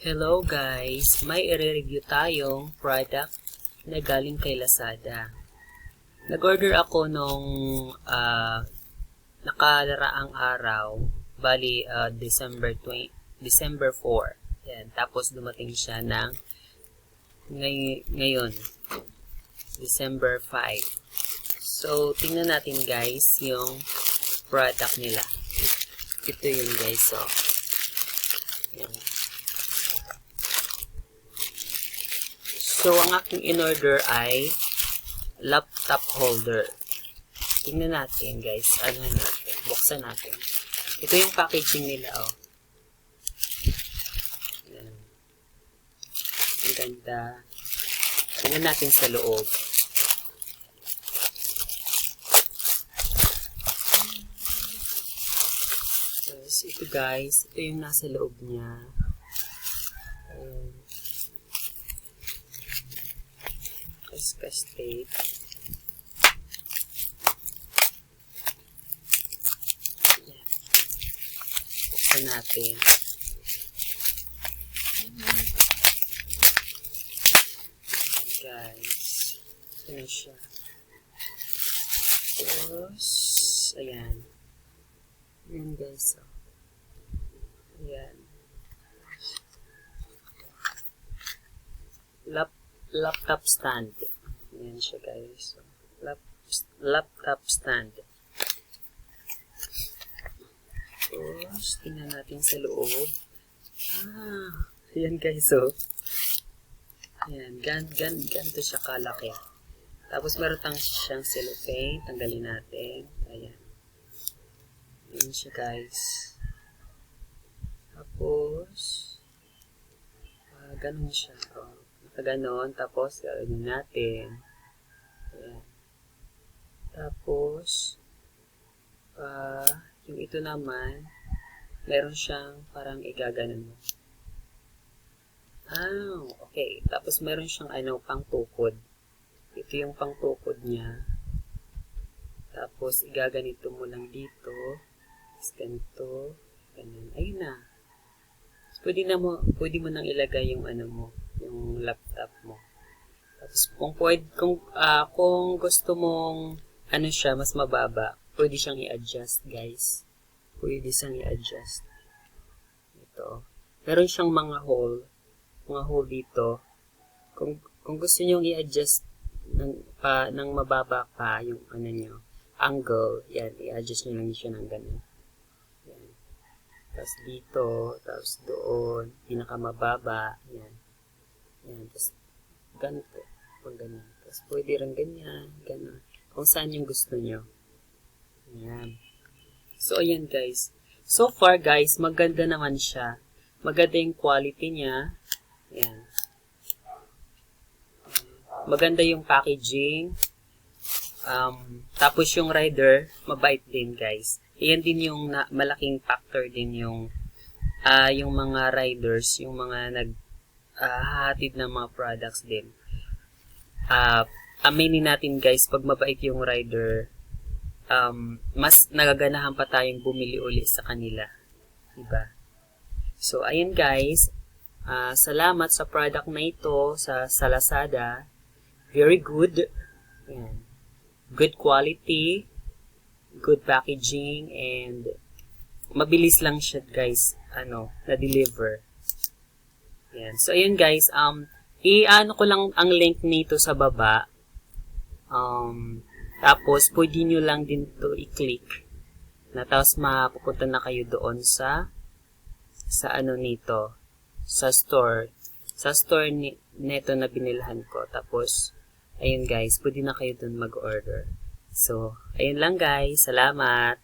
Hello guys! May i-review tayong product na galing kay Lazada. Nag-order ako nung nakalaraang araw, bali December 4. Yan. Tapos dumating siya ng ngayon, December 5. So, tingnan natin guys yung product nila. Ito yun guys. So, yan. So, ang aking in-order ay laptop holder. Tingnan natin, guys. Ano natin? Buksan natin. Ito yung packaging nila, oh. Yan. Ang ganda. Tingnan natin sa loob. Yes, ito guys. Ito yung nasa loob niya. Discuss tape. Ayan. Buksan natin. Guys. Ayan siya. Tapos, ayan. Ayan guys. Ayan. Laptop stand. Ayan siya guys. Laptop stand. Tapos, tingnan natin sa loob. Ayan guys. So, ayan. Ganito siya kalaki. Tapos, meron siyang cellophane. Tanggalin natin. Ayan. Ayan siya guys. Tapos, ganun siya. Ganon, tapos gawin natin. Ayan. Tapos yung ito naman meron siyang parang igaganon mo. Okay. Tapos meron siyang pangtukod. Ito yung pangtukod niya. Tapos igaganito mo lang dito. Tapos ganito. Ganun. Ayun na. Pwede mo nang ilagay yung yung laptop mo. Tapos kung gusto mong siya mas mababa, pwede siyang i-adjust, guys. Pwede siyang i-adjust. Ito. Meron siyang mga hole dito. Kung gusto niyo i-adjust ng mababa pa yung niyo, angle, yan, i-adjust niyo lang siya ng ganun. Yan. Tapos dito, tapos doon, pinakamababa, yan. Yan, tapos ganito, kung ganyan. Tapos pwede rin ganyan, gano'n. Kung saan yung gusto nyo. Yan. So, ayan guys. So far guys, maganda naman siya. Maganda yung quality niya. Yan. Maganda yung packaging. Tapos yung rider, mabait din guys. Ayan din yung malaking factor din yung mga riders, yung mga hahatid ng mga products din. Aminin natin guys, pag mabait yung rider, mas nagaganahan pa tayong bumili uli sa kanila. Diba? So, ayun guys. Salamat sa product na ito sa Lazada. Very good. Ayan. Good quality, good packaging, and mabilis lang siya guys, na-deliver. Yan. So, ayun guys, i-ano ko lang ang link nito sa baba. Tapos, pwede nyo lang din to i-click. Tapos, mapupunta na kayo doon sa nito. Sa store. Sa store neto na binilhan ko. Tapos, ayun guys, pwede na kayo doon mag-order. So, ayun lang guys. Salamat!